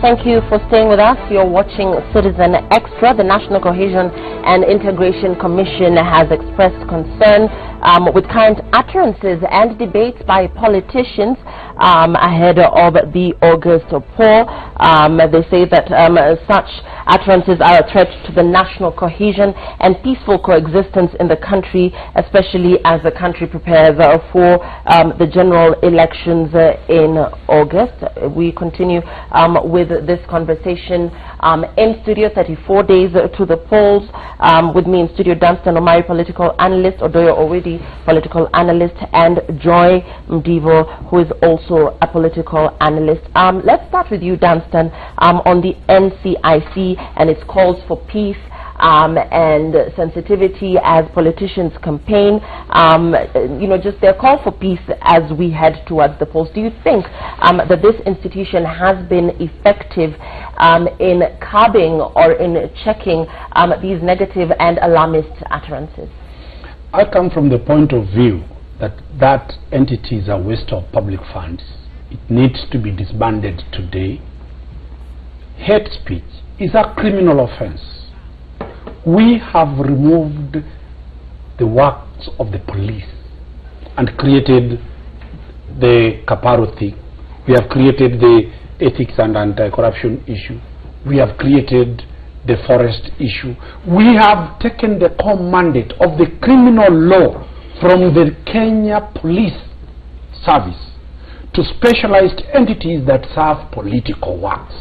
Thank you for staying with us. You're watching Citizen Extra. The National Cohesion and Integration Commission has expressed concern with current utterances and debates by politicians ahead of the August poll. They say that such utterances are a threat to the national cohesion and peaceful coexistence in the country, especially as the country prepares for the general elections in August. We continue with this conversation in studio. 34 days to the polls. With me in studio, Dunstan Omari, political analyst, Odoyo Owedi, political analyst, and Joy Mdivo, who is also a political analyst. Let's start with you, Dunstan, on the NCIC and its calls for peace and sensitivity as politicians campaign, just their call for peace as we head towards the polls. Do you think that this institution has been effective in curbing or in checking these negative and alarmist utterances? I come from the point of view that that entity is a waste of public funds. It needs to be disbanded today. Hate speech is a criminal offense. We have removed the works of the police and created the Kaparo thing. We have created the ethics and anti-corruption issue. We have created the forest issue. We have taken the core mandate of the criminal law from the Kenya Police Service to specialized entities that serve political works.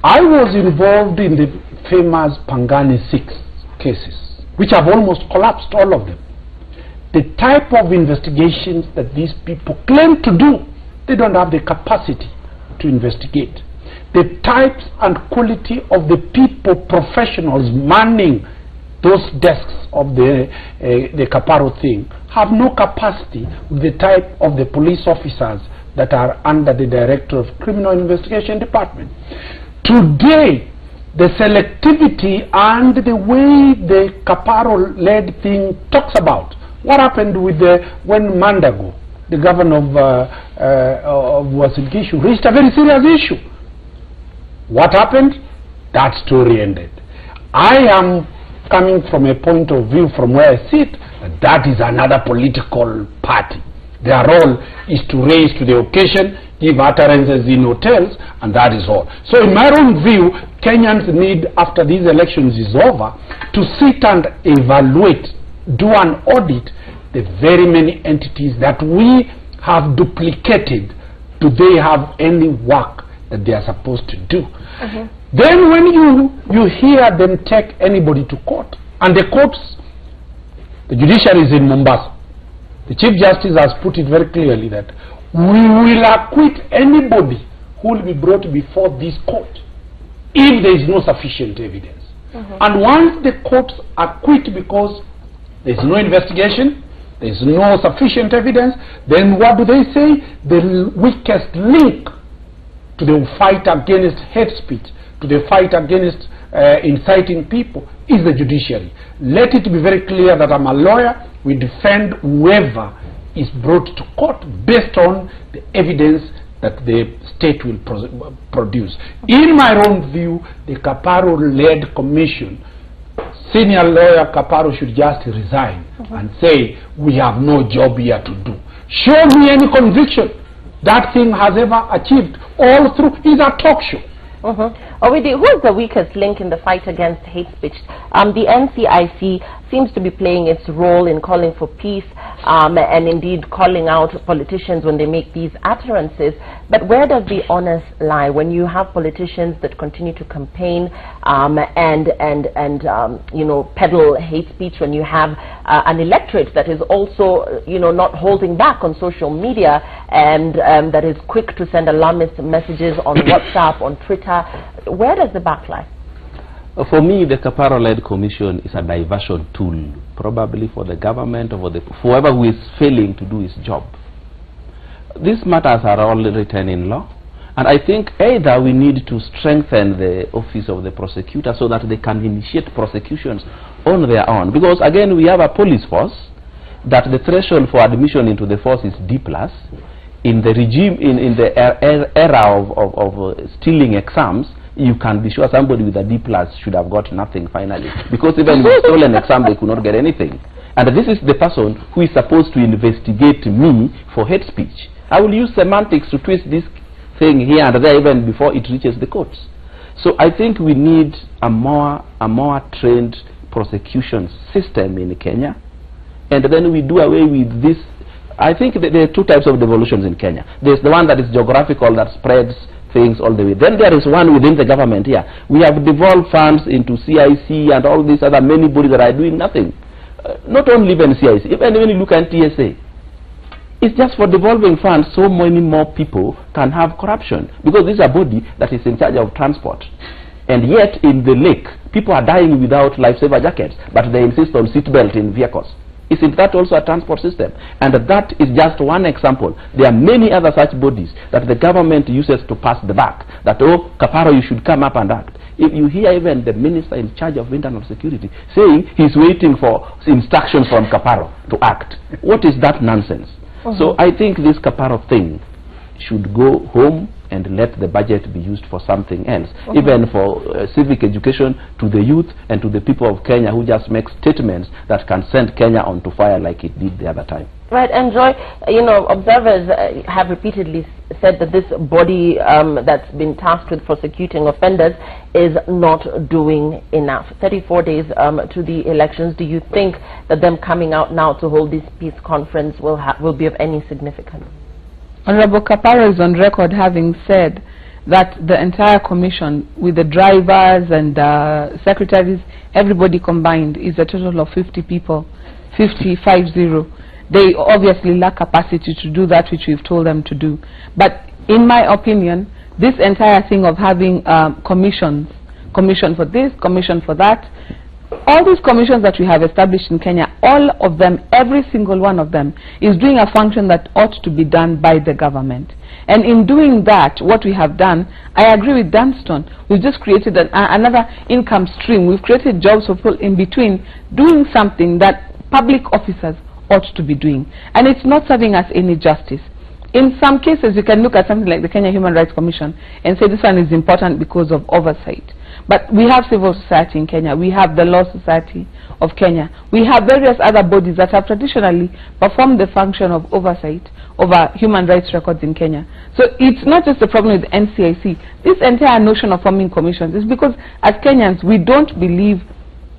I was involved in the famous Pangani 6 cases, which have almost collapsed, all of them. The type of investigations that these people claim to do, they don't have the capacity to investigate. The types and quality of the people, professionals manning those desks of the Kaparo thing have no capacity with the type of the police officers that are under the Director of Criminal Investigation Department. Today, the selectivity and the way the Kaparo-led thing talks about what happened with when Mandago, the governor of Wasingishu, raised a very serious issue. What happened? That story ended. I am coming from a point of view from where I sit, that is another political party. Their role is to raise to the occasion, give utterances in hotels, and that is all. So in my own view, Kenyans need, after these elections is over, to sit and evaluate, do an audit, the very many entities that we have duplicated. Do they have any work that they are supposed to do? Then when you hear them take anybody to court, and the courts, the judiciary is in Mombasa. The Chief Justice has put it very clearly that we will acquit anybody who will be brought before this court if there is no sufficient evidence. And once the courts acquit because there is no investigation, there is no sufficient evidence, then what do they say? The weakest link to the fight against hate speech, to the fight against inciting people, is the judiciary. Let it be very clear that I'm a lawyer. We defend whoever is brought to court based on the evidence that the state will produce. In my own view, the Kaparo-led commission, senior lawyer Kaparo should just resign and say, we have no job here to do. Show me any conviction that thing has ever achieved. All through is a talk show. Owedi, who is the weakest link in the fight against hate speech? The NCIC seems to be playing its role in calling for peace and indeed calling out politicians when they make these utterances. But where does the onus lie when you have politicians that continue to campaign and peddle hate speech, when you have an electorate that is also not holding back on social media and that is quick to send alarmist messages on WhatsApp, on Twitter? Where does the back lie? For me, the Kaparo-led commission is a diversion tool, probably for the government or for whoever who is failing to do his job. These matters are all written in law, and I think either we need to strengthen the office of the prosecutor so that they can initiate prosecutions on their own, because again we have a police force that the threshold for admission into the force is D+. in the regime, in the era of stealing exams, you can be sure somebody with a D+ should have got nothing finally, because even with stolen exam they could not get anything. And this is the person who is supposed to investigate me for hate speech. I will use semantics to twist this thing here and there even before it reaches the courts. So I think we need a more trained prosecution system in Kenya, and then we do away with this. I think that there are two types of devolutions in Kenya. There's the one that is geographical, that spreads things all the way. Then there is one within the government here. We have devolved funds into CIC and all these other many bodies that are doing nothing. Not only even CIC, even when you look at TSA, it's just for devolving funds so many more people can have corruption, because this is a body that is in charge of transport. And yet in the lake, people are dying without lifesaver jackets, but they insist on seatbelt in vehicles. Isn't that also a transport system? And that is just one example. There are many other such bodies that the government uses to pass the buck, that, oh, Kaparo, you should come up and act. If you hear even the minister in charge of internal security saying he's waiting for instructions from Kaparo to act, what is that nonsense? So I think this Kaparo thing should go home and let the budget be used for something else, even for civic education to the youth and to the people of Kenya who just make statements that can send Kenya onto fire like it did the other time. Right, and Joy, you know, observers have repeatedly said that this body that's been tasked with prosecuting offenders is not doing enough. 34 days to the elections. Do you think that them coming out now to hold this peace conference will be of any significance? Honorable Kaparo is on record having said that the entire commission, with the drivers and secretaries, everybody combined, is a total of 50 people, 50. They obviously lack capacity to do that which we've told them to do. But in my opinion, this entire thing of having commissions, commission for this, commission for that, all these commissions that we have established in Kenya, all of them, every single one of them, is doing a function that ought to be done by the government. And in doing that, what we have done, I agree with Dunston, we've just created another income stream. We've created jobs for people in between doing something that public officers ought to be doing. And it's not serving us any justice. In some cases, you can look at something like the Kenya Human Rights Commission and say this one is important because of oversight. But we have civil society in Kenya. We have the Law Society of Kenya. We have various other bodies that have traditionally performed the function of oversight over human rights records in Kenya. So it's not just a problem with NCIC. This entire notion of forming commissions is because as Kenyans, we don't believe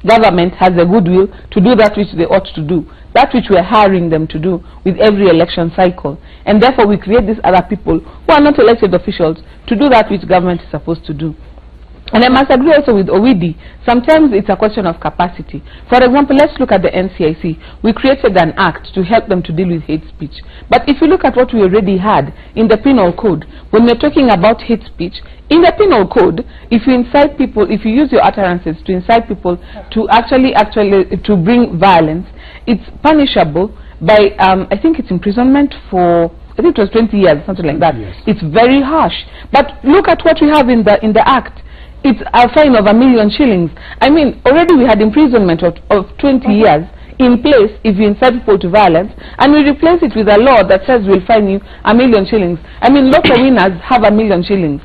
government has the goodwill to do that which they ought to do, that which we're hiring them to do with every election cycle. And therefore we create these other people who are not elected officials to do that which government is supposed to do. And I must agree also with Owidi, sometimes it's a question of capacity. For example, let's look at the NCIC. We created an act to help them to deal with hate speech. But if you look at what we already had in the penal code, when we're talking about hate speech, in the penal code, if you incite people, if you use your utterances to incite people to actually to bring violence, it's punishable by, I think it's imprisonment for, I think it was 20 years, something like that. Yes. It's very harsh. But look at what we have in the act. It's a fine of 1 million shillings. I mean, already we had imprisonment of 20 years in place if you incite people to violence, and we replace it with a law that says we'll fine you 1 million shillings. I mean, lots of winners have 1 million shillings.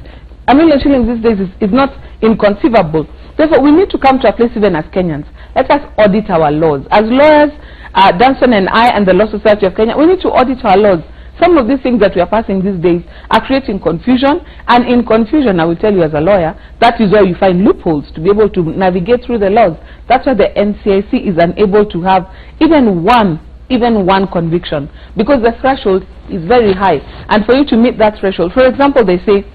1 million shillings these days is not inconceivable. Therefore, we need to come to a place even as Kenyans. Let us audit our laws. As lawyers, Dunston and I and the Law Society of Kenya, we need to audit our laws. Some of these things that we are passing these days are creating confusion, and in confusion, I will tell you as a lawyer, that is where you find loopholes to be able to navigate through the laws. That's why the NCIC is unable to have even one conviction, because the threshold is very high. And for you to meet that threshold, for example, they say,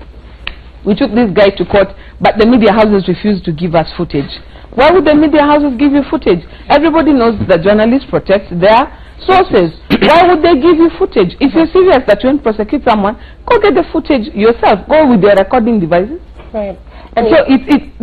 we took this guy to court, but the media houses refused to give us footage. Why would the media houses give you footage? Everybody knows that journalists protect their sources. Why would they give you footage? If you're serious that you want to prosecute someone, go get the footage yourself. Go with their recording devices. Right. And so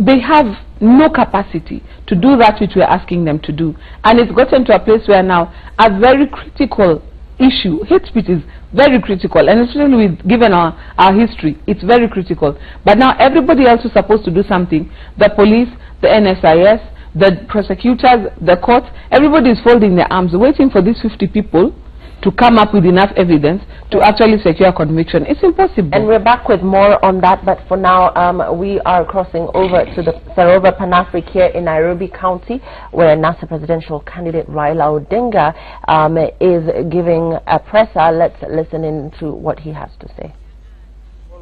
they have no capacity to do that which we're asking them to do. And it's gotten to a place where now a very critical issue, hate speech is very critical, and especially with, given our history, it's very critical. But now everybody else is supposed to do something. The police, the NSIS, the prosecutors, the courts, everybody is folding their arms, waiting for these 50 people to come up with enough evidence to actually secure conviction. It's impossible. And we're back with more on that, but for now, we are crossing over to the Saroba Panafric here in Nairobi County, where NASA presidential candidate Raila Odinga is giving a presser. Let's listen in to what he has to say.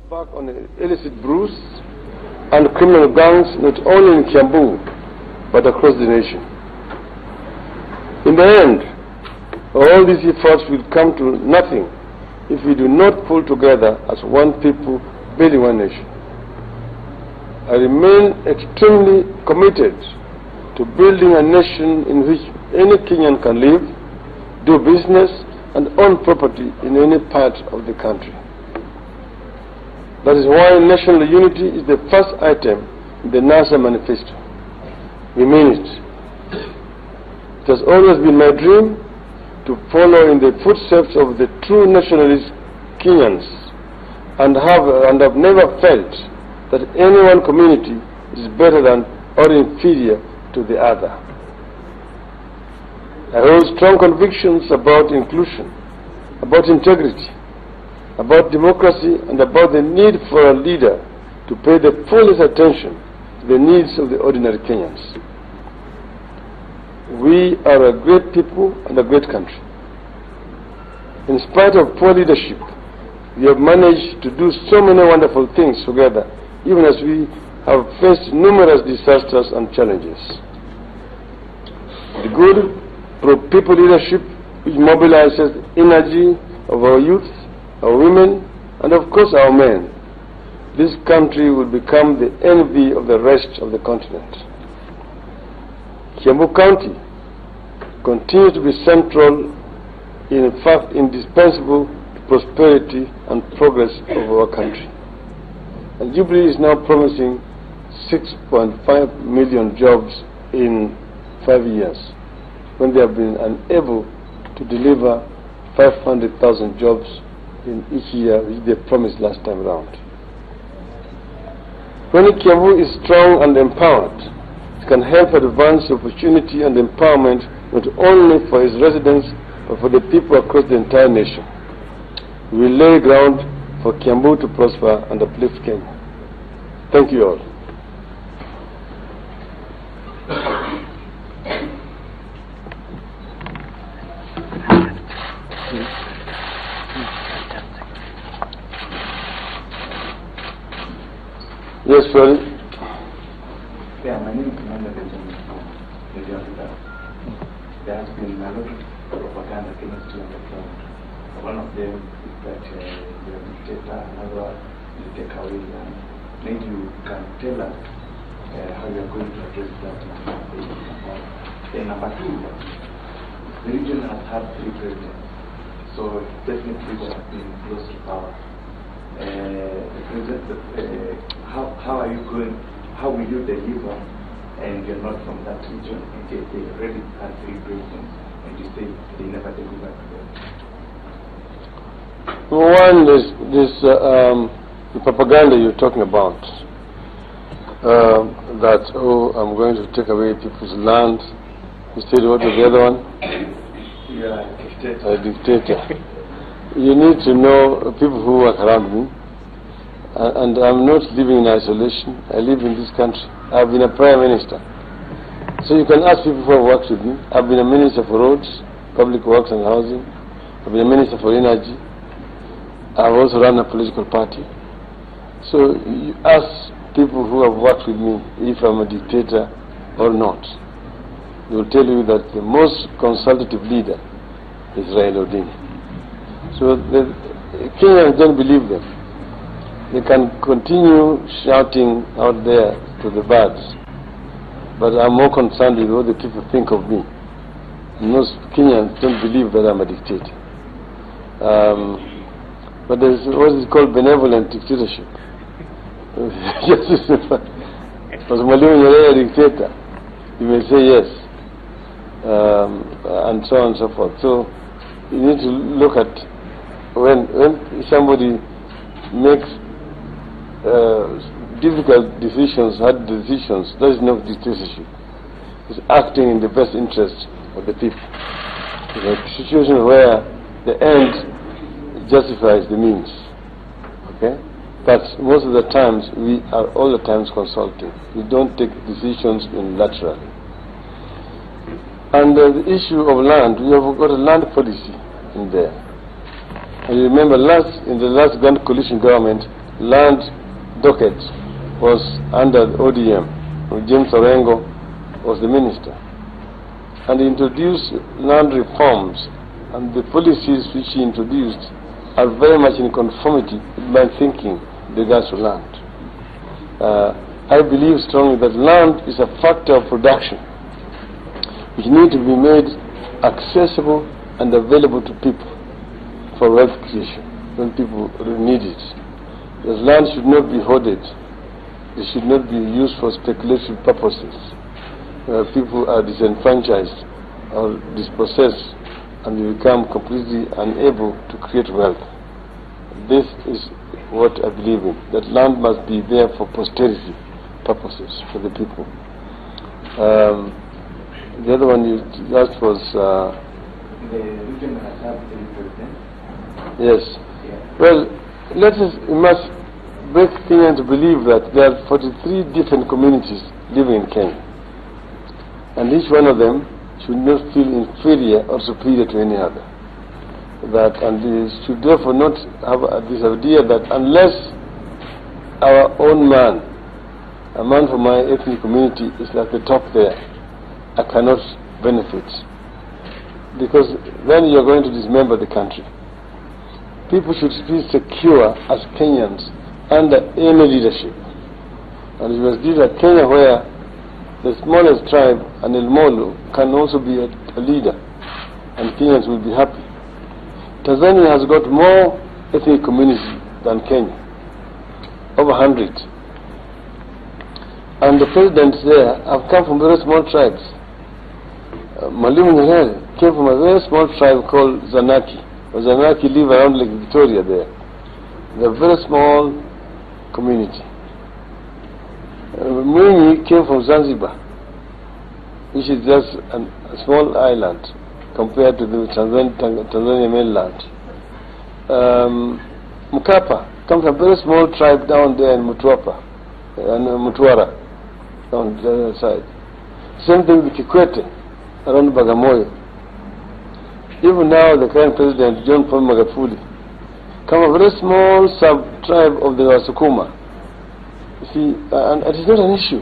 Back on the illicit brews and criminal gangs, not only in Kiambu, but across the nation. In the end, all these efforts will come to nothing if we do not pull together as one people building one nation. I remain extremely committed to building a nation in which any Kenyan can live, do business, and own property in any part of the country. That is why national unity is the first item in the NASA manifesto. We mean it. It has always been my dream to follow in the footsteps of the true nationalist Kenyans and have never felt that any one community is better than or inferior to the other. I hold strong convictions about inclusion, about integrity, about democracy, and about the need for a leader to pay the fullest attention to the needs of the ordinary Kenyans. We are a great people and a great country. In spite of poor leadership, we have managed to do so many wonderful things together, even as we have faced numerous disasters and challenges. The good pro-people leadership which mobilizes energy of our youth, our women, and of course our men, this country will become the envy of the rest of the continent. Kiambu County continues to be central, in fact indispensable to prosperity and progress of our country. And Jubilee is now promising 6.5 million jobs in 5 years, when they have been unable to deliver 500,000 jobs in each year which they promised last time around. When Kiambu is strong and empowered, it can help advance opportunity and empowerment not only for its residents but for the people across the entire nation. We will lay ground for Kiambu to prosper and uplift Kenya. Thank you all. Yes, sorry. Yeah, my name is Commander Benjamin from Radio Africa. There has been a lot of propaganda against you on the ground. One of them is that you're a dictator, another is the takeaway land. Maybe you can tell us how you're going to address that in the And number two, the region has had 3 presidents, so definitely there have been close to power. How will you deliver, and you're not from that region, and they already had 3 presidents, and you say they never delivered to them? One is the propaganda you're talking about, that, oh, I'm going to take away people's land. Instead, what was the other one? Yeah, a dictator. You need to know people who work around me. And I'm not living in isolation. I live in this country. I've been a prime minister. So you can ask people who have worked with me. I've been a minister for roads, public works and housing. I've been a minister for energy. I've also run a political party. So you ask people who have worked with me if I'm a dictator or not. They will tell you that the most consultative leader is Raila Odinga. So the Kenyans don't believe them. They can continue shouting out there to the birds, but I'm more concerned with what the people think of me. Most Kenyans don't believe that I'm a dictator. But there's what is called benevolent dictatorship. Was Mwalimu Nyerere a dictator? You may say yes, and so on and so forth. So you need to look at when somebody makes difficult decisions, hard decisions, that is not dictatorship. It's acting in the best interest of the people. In a situation where the end justifies the means. Okay? But most of the times, we are all the times consulting. We don't take decisions unilaterally. And the issue of land, we have got a land policy in there. And you remember in the last Grand Coalition government, land docket was under the ODM. James Orengo was the minister. And he introduced land reforms, and the policies which he introduced are very much in conformity with my thinking with regards to land. I believe strongly that land is a factor of production which need to be made accessible and available to people for wealth creation when people need it. Because land should not be hoarded. It should not be used for speculative purposes. People are disenfranchised or dispossessed and they become completely unable to create wealth. This is what I believe in, that land must be there for posterity purposes for the people. The other one you asked was... the region has had three presidents. Yes. Yeah. Well, we must make Kenyans to believe that there are 43 different communities living in Kenya. And each one of them should not feel inferior or superior to any other. And they should therefore not have this idea that unless our own man, a man from my ethnic community, is at the top there, I cannot benefit. Because then you're going to dismember the country. People should be secure as Kenyans under any leadership. And you must give a Kenya where the smallest tribe, an El Molo, can also be a leader, and Kenyans will be happy. Tanzania has got more ethnic communities than Kenya, over 100. And the presidents there have come from very small tribes. Mwalimu Nyerere came from a very small tribe called Zanaki. Zanaki live around Lake Victoria there. They're a very small community. Mwinyi came from Zanzibar, which is just a small island compared to the Tanzania mainland. Mkapa comes from a very small tribe down there in Mtwapa, and Mtwara, on the other side. Same thing with Kikwete, around Bagamoyo. Even now, the current president, John Paul Magufuli, come a very small sub-tribe of the Wasukuma. You see, and it is not an issue.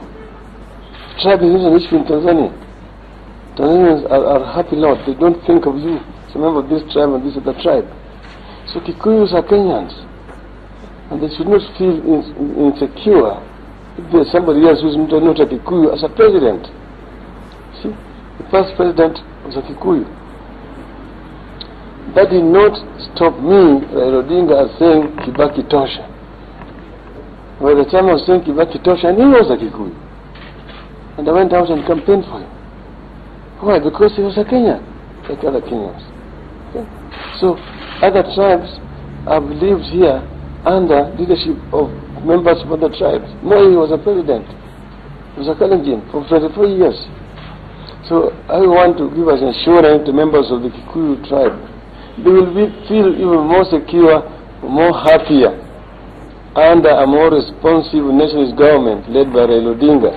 Tribe is not an issue in Tanzania. Tanzanians are happy lot. They don't think of you as a member of this tribe and this other tribe. So Kikuyus are Kenyans. And they should not feel insecure if there's somebody else who's not a Kikuyu as a president. See, the first president was a Kikuyu. That did not stop me, Raila Odinga, as saying Kibaki Tosha. By the time I was saying Kibaki Tosha, and he was a Kikuyu. And I went out and campaigned for him. Why? Because he was a Kenyan, like other Kenyans. Okay? So, other tribes have lived here under leadership of members of other tribes. Moi was a president. He was a Kalenjin for 24 years. So, I want to give us assurance to members of the Kikuyu tribe. They will feel even more secure, more happier, under a more responsive nationalist government led by Raila Odinga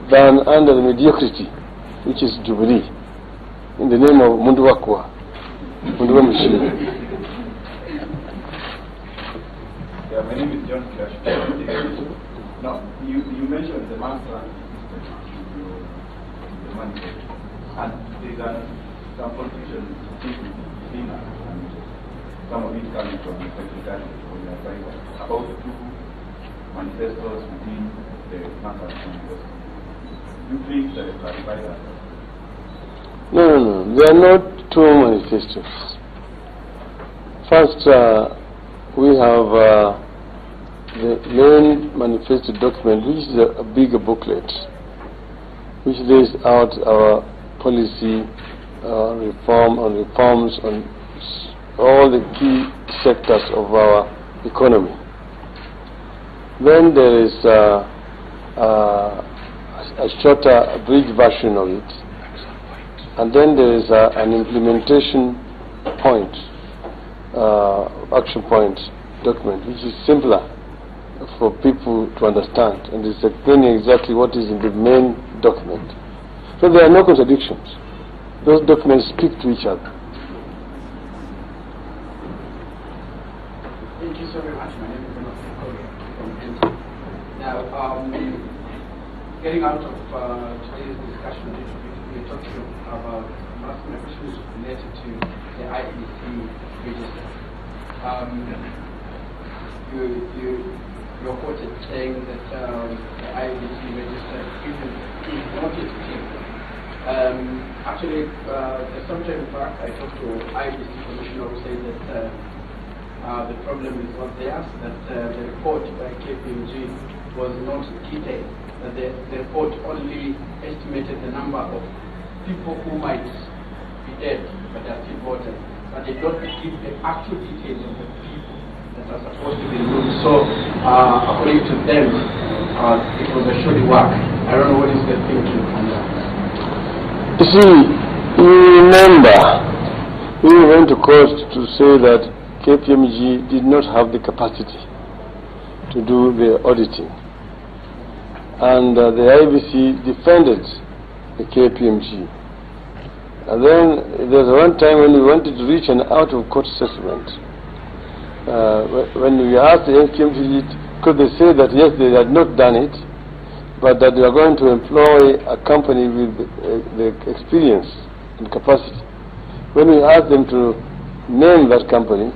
than under the mediocrity, which is Jubilee, in the name of Munduwakwa, Munduwa Machine. Yeah, my name is John Kilash. Now, you mentioned the mantra, the manifesto, and there's some confusion between and some of it coming from the Secretary from the advisor about the two manifestos within the National Manifesto. Do you please clarify that? No. They are not two manifestos. First, we have the main manifesto document, which is a bigger booklet, which lays out our policy reforms on all the key sectors of our economy. Then there is a shorter, abridged version of it, and then there is an implementation point action point document, which is simpler for people to understand, and it's explaining exactly what is in the main document. So there are no contradictions. Those documents speak to each other. Thank you so very much. My name is from NT. Now, getting out of today's discussion, we're talking about my question is related to the IEC register. You're quoted saying that the IEC register is not yet clear. Actually, some time back, I talked to IEC commissioner who said that the problem is not there, that the report by KPMG was not detailed, that the report only estimated the number of people who might be dead, but they are still voters, but they don't give the actual details of the people that are supposed to be removed. So, according to them, it was a shoddy work. I don't know what is the thinking on that. You see, you remember, we went to court to say that KPMG did not have the capacity to do the auditing. And the IBC defended the KPMG. And then there was one time when we wanted to reach an out-of-court settlement. When we asked the KPMG, could they say that yes, they had not done it, but that they are going to employ a company with the experience and capacity. When we asked them to name that company,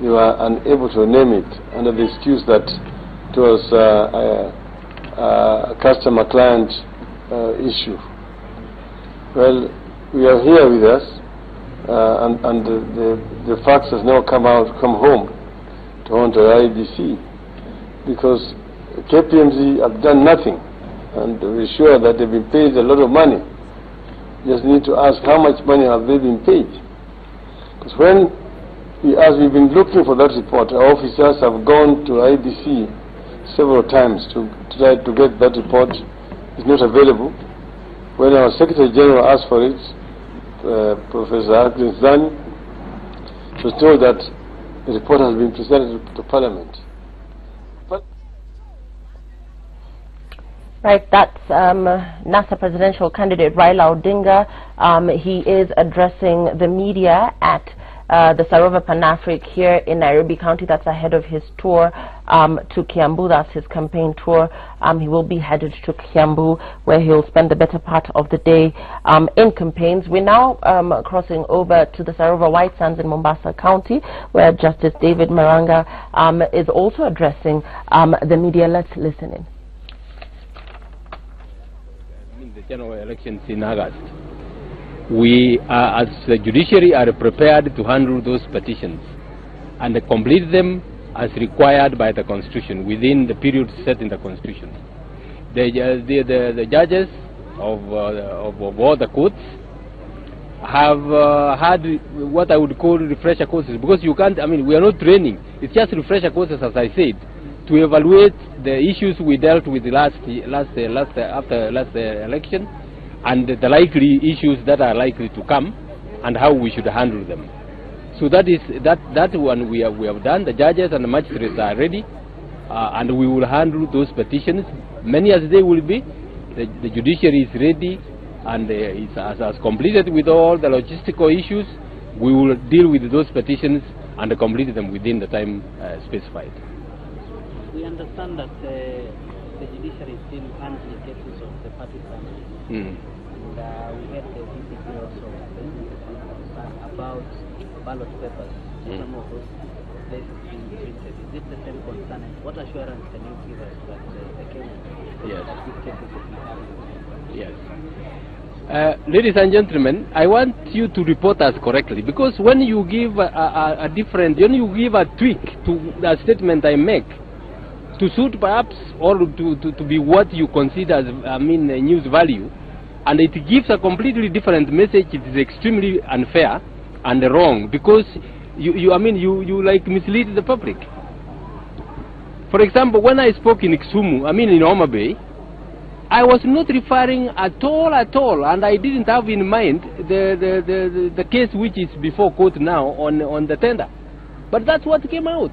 they were unable to name it under the excuse that it was a customer-client issue. Well, we are here with us, and the facts has now come home to haunt our IDC, because KPMG have done nothing, and we're sure that they've been paid a lot of money. Just need to ask how much money have they been paid. Because when as we've been looking for that report, our officers have gone to IBC several times to try to get that report. It's not available. When our Secretary General asked for it, Professor Agnes Zani, it was told that the report has been presented to Parliament. But right, that's NASA presidential candidate Raila Odinga. He is addressing the media at the Sarova Pan-Afric here in Nairobi County. That's ahead of his tour to Kiambu. That's his campaign tour. He will be headed to Kiambu, where he'll spend the better part of the day in campaigns. We're now crossing over to the Sarova White Sands in Mombasa County, where Justice David Maranga is also addressing the media. Let's listen in. The general elections in August. We, as the judiciary, are prepared to handle those petitions and complete them as required by the Constitution within the period set in the Constitution. The judges of all the courts have had what I would call refresher courses, because you can't, we are not training. It's just refresher courses, as I said, to evaluate the issues we dealt with after last election, and the likely issues that are likely to come, and how we should handle them. So that one we have done. The judges and the magistrates are ready, and we will handle those petitions, many as they will be. The judiciary is ready, and it has completed with all the logistical issues. We will deal with those petitions and complete them within the time specified. We understand that the judiciary is still handling cases of the party family. And we had the DPP also about ballot papers. Some of those places being printed. Is it the same concern? And what assurance can you give us that the Kenyans that these cases will be handled? Yes. Ladies and gentlemen, I want you to report us correctly, because when you give when you give a tweak to the statement I make, to suit perhaps, or to be what you consider as, news value, and it gives a completely different message, it is extremely unfair and wrong, because you like mislead the public. For example, when I spoke in Kisumu, in Homa Bay, I was not referring at all, and I didn't have in mind the case which is before court now on the tender. But that's what came out.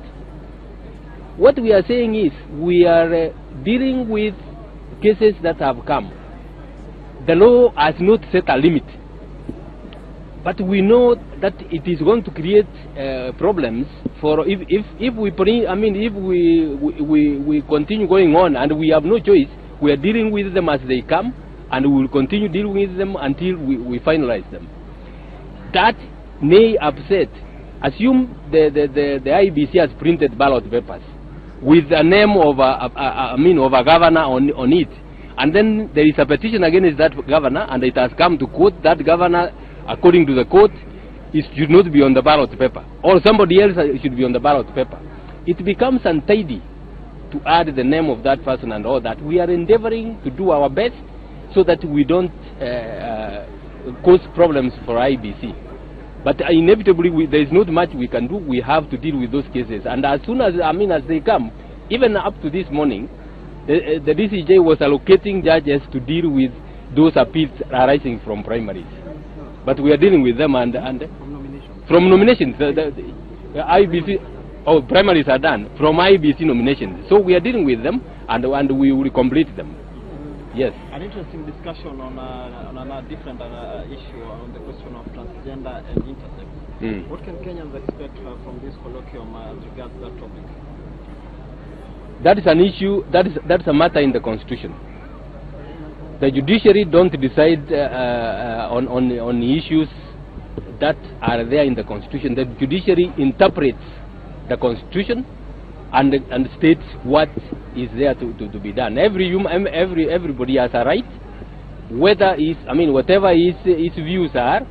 What we are saying is we are dealing with cases that have come. The law has not set a limit. But we know that it is going to create problems for if we continue going on and we have no choice. We are dealing with them as they come, and we will continue dealing with them until we finalize them. That may upset. Assume the IBC has printed ballot papers with the name of a governor on it, and then there is a petition against that governor, and it has come to court. That governor, according to the court, it should not be on the ballot paper, or somebody else should be on the ballot paper. It becomes untidy to add the name of that person and all that. We are endeavoring to do our best so that we don't cause problems for IBC. But inevitably, there is not much we can do. We have to deal with those cases. And as soon as, as they come, even up to this morning, the DCJ was allocating judges to deal with those appeals arising from primaries. But we are dealing with them from nominations. The IBC, primaries are done from IBC nominations. So we are dealing with them, and we will complete them. Yes. An interesting discussion on a different issue on the question of transgender and intersex. What can Kenyans expect from this colloquium as regards that topic? That is an issue, that's a matter in the Constitution. The judiciary don't decide on issues that are there in the Constitution. The judiciary interprets the Constitution and states what is there to be done. Everybody has a right, whether whatever his views are.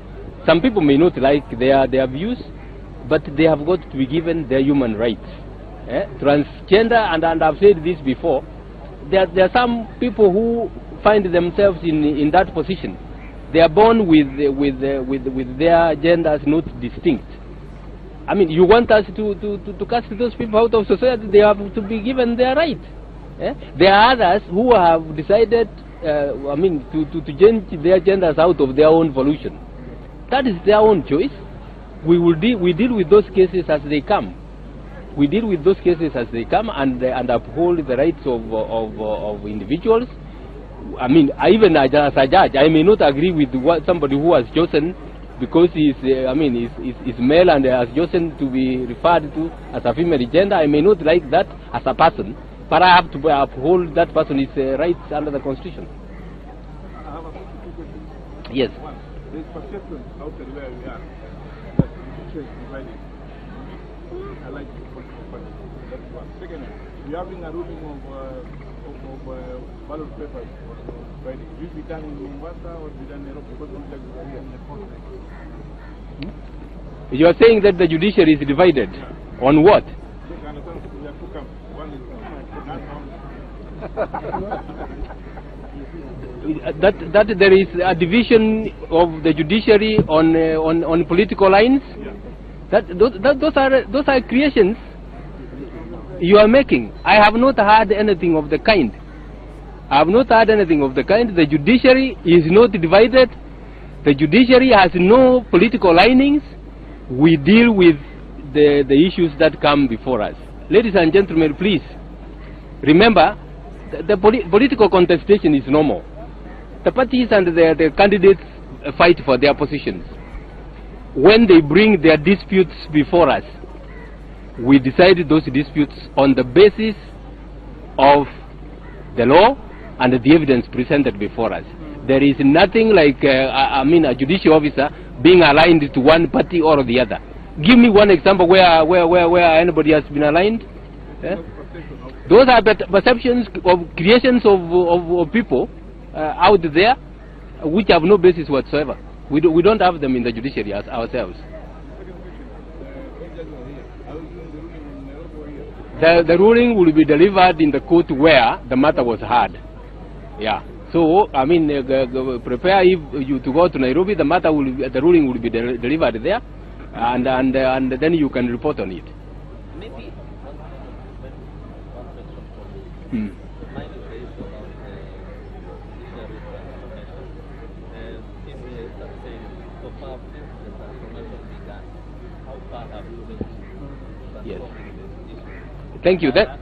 Some people may not like their views, but they have got to be given their human rights. Transgender, and I've said this before, there are some people who find themselves in that position. They are born with their genders not distinct. You want us to cast those people out of society? They have to be given their right. There are others who have decided, to change their genders out of their own volition. That is their own choice. We deal with those cases as they come. We deal with those cases as they come and uphold the rights of individuals. Even as a judge, I may not agree with somebody who has chosen, because he's male and has chosen to be referred to as a female gender. I may not like that as a person, but I have to uphold that person's rights under the Constitution. Yes. One, there is perception out there where we are that the future is divided. I like the political party. That's one. Second, we are having a ruling of ballot papers on Friday. Will it be done in Mombasa or be done in Europe? Because we are here in the country. You are saying that the judiciary is divided on what? We have two camps. One is that there is a division of the judiciary on political lines. Yeah. Those are creations you are making. I have not heard anything of the kind. I have not heard anything of the kind. The judiciary is not divided. The judiciary has no political linings. We deal with the issues that come before us. Ladies and gentlemen, please remember the political contestation is normal. The parties and the candidates fight for their positions. When they bring their disputes before us, we decide those disputes on the basis of the law and the evidence presented before us. There is nothing like a judicial officer being aligned to one party or the other. Give me one example where anybody has been aligned. Those are perceptions of creations of people out there which have no basis whatsoever. We don't have them in the judiciary as ourselves. The ruling will be delivered in the court where the matter was heard. Yeah. So prepare if you to go to Nairobi. The ruling will be delivered there, and then you can report on it. Maybe one question for me. Mine is based about judiciary transformation. If we sustain so far since the transformation began, how far have you reached? Yes. Thank you. That.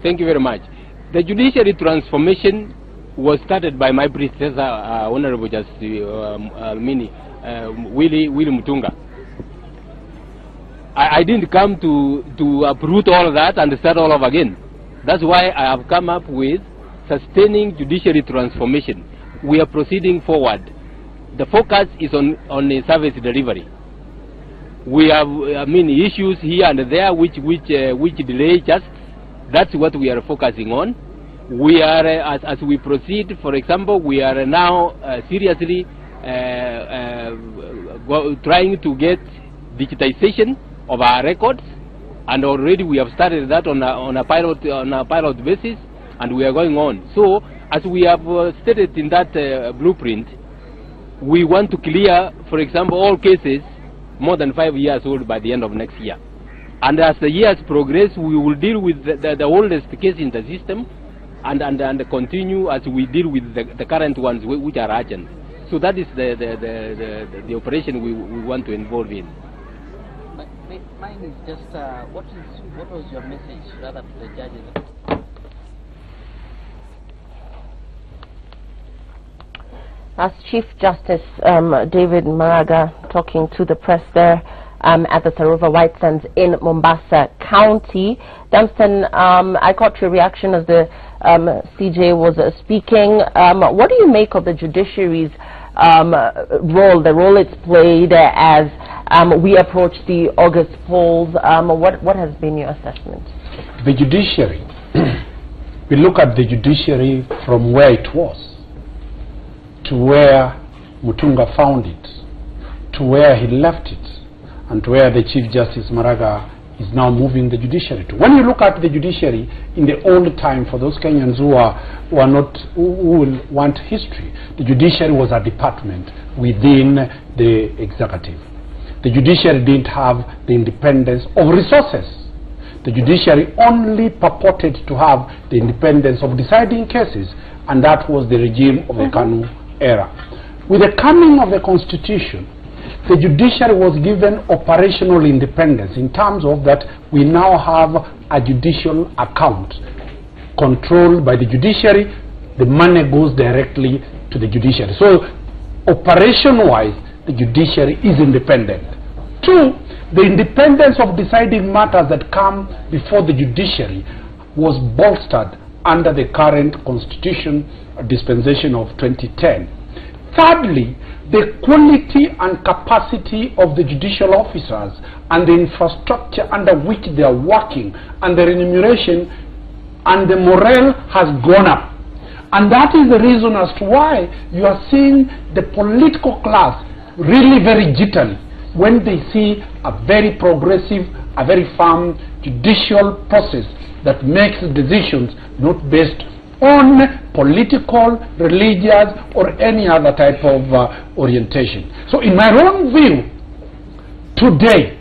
Thank you very much. The judiciary transformation was started by my predecessor, Honorable Justice Willie Mutunga. I didn't come to uproot all that and start all over again. That's why I have come up with sustaining judiciary transformation. We are proceeding forward. The focus is on a service delivery. We have issues here and there which delay just. That's what we are focusing on. We are, as we proceed, for example, we are now seriously trying to get digitization of our records, and already we have started that on a pilot basis, and we are going on. So, as we have stated in that blueprint, we want to clear, for example, all cases more than 5 years old by the end of next year. And as the years progress, we will deal with the oldest case in the system, and continue as we deal with the current ones which are urgent. So that is the operation we want to involve in. Mine is just what was your message rather to the judges? As Chief Justice David Maraga talking to the press there at the Sarova White Sands in Mombasa County. Dunstan, I caught your reaction as the CJ was speaking. What do you make of the judiciary's role, the role it's played as we approach the August polls? What has been your assessment? The judiciary, we look at the judiciary from where it was to where Mutunga found it, to where he left it, and to where the Chief Justice Maraga is now moving the judiciary to. When you look at the judiciary in the old time, for those Kenyans who will want history, the judiciary was a department within the executive. The judiciary didn't have the independence of resources. The judiciary only purported to have the independence of deciding cases, and that was the regime of the Kanu era. With the coming of the Constitution, the judiciary was given operational independence in terms of that we now have a judicial account controlled by the judiciary. The money goes directly to the judiciary. So operation-wise, the judiciary is independent. Two, the independence of deciding matters that come before the judiciary was bolstered under the current Constitution dispensation of 2010. Thirdly, the quality and capacity of the judicial officers and the infrastructure under which they are working and the remuneration and the morale has gone up. And that is the reason as to why you are seeing the political class really very jittery when they see a very progressive, a very firm judicial process that makes decisions not based on political, religious, or any other type of orientation. So in my own view, today,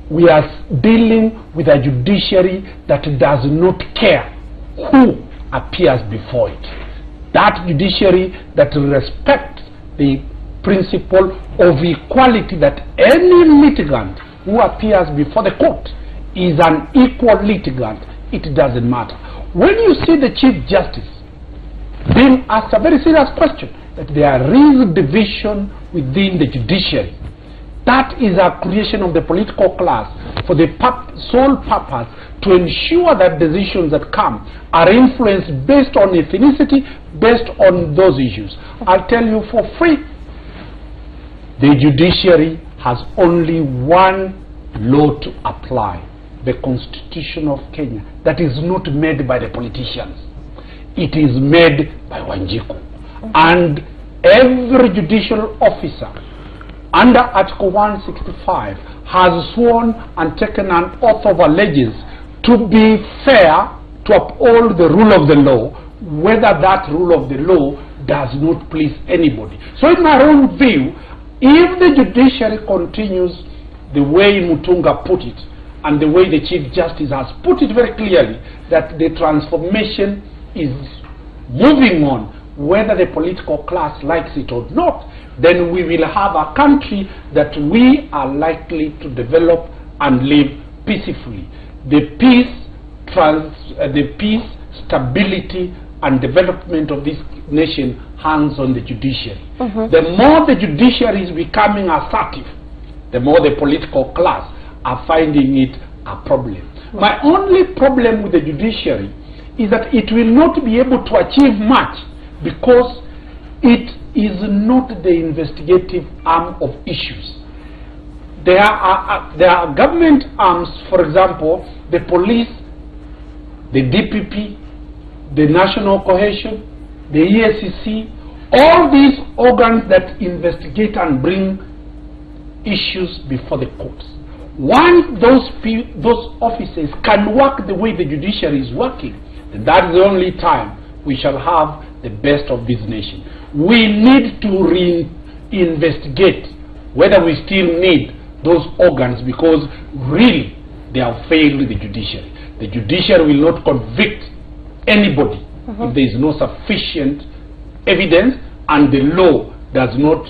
we are dealing with a judiciary that does not care who appears before it. That judiciary that respects the principle of equality, that any litigant who appears before the court is an equal litigant. It doesn't matter. When you see the Chief Justice being asked a very serious question, that there is division within the judiciary, that is a creation of the political class for the sole purpose to ensure that decisions that come are influenced based on ethnicity, based on those issues. I'll tell you for free, the judiciary has only one law to apply: the Constitution of Kenya, that is not made by the politicians. It is made by Wanjiku. And every judicial officer under Article 165 has sworn and taken an oath of allegiance to be fair, to uphold the rule of the law, whether that rule of the law does not please anybody. So in my own view, if the judiciary continues the way Mutunga put it, and the way the Chief Justice has put it very clearly, that the transformation is moving on whether the political class likes it or not, then we will have a country that we are likely to develop and live peacefully. The peace, stability, and development of this nation hangs on the judiciary. The more the judiciary is becoming assertive, the more the political class are finding it a problem. My only problem with the judiciary is that it will not be able to achieve much because it is not the investigative arm of issues. There are government arms, for example, the police, the DPP, the National Cohesion, the EACC, all these organs that investigate and bring issues before the courts. Once those officers can work the way the judiciary is working, then that is the only time we shall have the best of this nation. We need to re-investigate whether we still need those organs, because really they have failed the judiciary. The judiciary will not convict anybody if there is no sufficient evidence and the law does not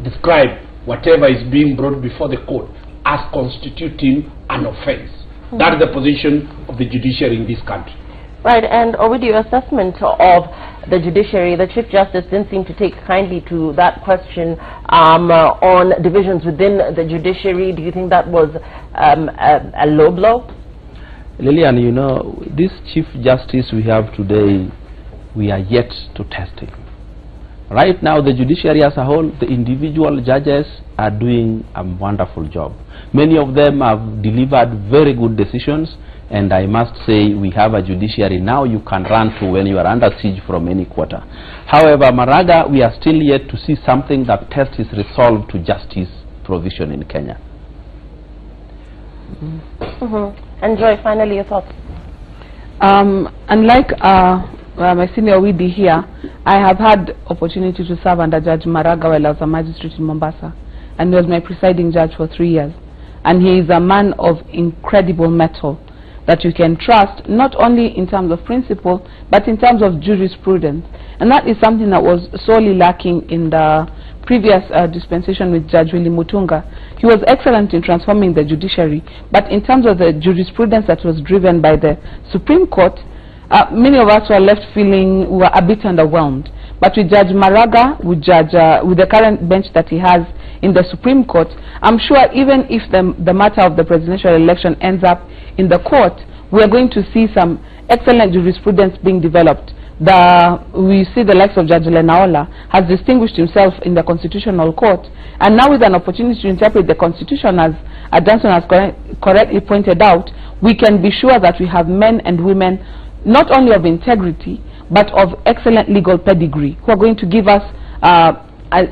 describe whatever is being brought before the court as constituting an offense. That is the position of the judiciary in this country. Right, and with your assessment of the judiciary, the Chief Justice didn't seem to take kindly to that question on divisions within the judiciary. Do you think that was a low blow? Lillian, you know, this Chief Justice we have today, we are yet to test him. Right now, the judiciary as a whole, the individual judges are doing a wonderful job. Many of them have delivered very good decisions, and I must say we have a judiciary now you can run to when you are under siege from any quarter. However, Maraga, we are still yet to see something that tests his resolve to justice provision in Kenya. And Joy, finally your thoughts. Unlike my senior Widi here, I have had opportunity to serve under Judge Maraga while I was a magistrate in Mombasa, and he was my presiding judge for 3 years. And he is a man of incredible mettle that you can trust, not only in terms of principle, but in terms of jurisprudence. And that is something that was sorely lacking in the previous dispensation with Judge Willie Mutunga. He was excellent in transforming the judiciary, but in terms of the jurisprudence that was driven by the Supreme Court, many of us were left feeling we were a bit underwhelmed. But with Judge Maraga, with the current bench that he has in the Supreme Court, I'm sure even if the matter of the presidential election ends up in the court, we are going to see some excellent jurisprudence being developed. We see the likes of Judge Lenaola has distinguished himself in the Constitutional Court, and now with an opportunity to interpret the Constitution, as Danson has correctly pointed out, we can be sure that we have men and women not only of integrity, but of excellent legal pedigree, who are going to give us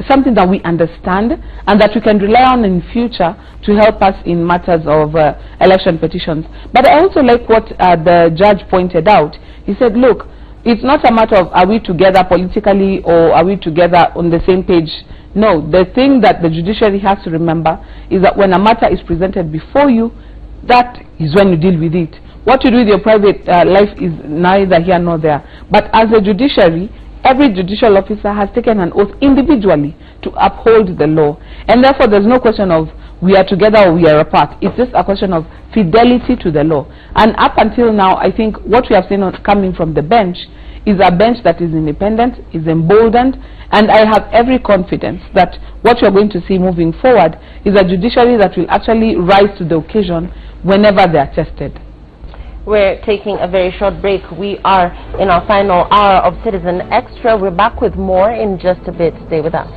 something that we understand and that we can rely on in future to help us in matters of election petitions. But I also like what the judge pointed out. He said, look, it's not a matter of are we together politically or are we together on the same page. No, the thing that the judiciary has to remember is that when a matter is presented before you, that is when you deal with it. What you do with your private life is neither here nor there. But as a judiciary, every judicial officer has taken an oath individually to uphold the law. And therefore, there's no question of we are together or we are apart. It's just a question of fidelity to the law. And up until now, I think what we have seen coming from the bench is a bench that is independent, is emboldened, and I have every confidence that what you're going to see moving forward is a judiciary that will actually rise to the occasion whenever they are tested. We're taking a very short break. We are in our final hour of Citizen Extra. We're back with more in just a bit. Stay with us.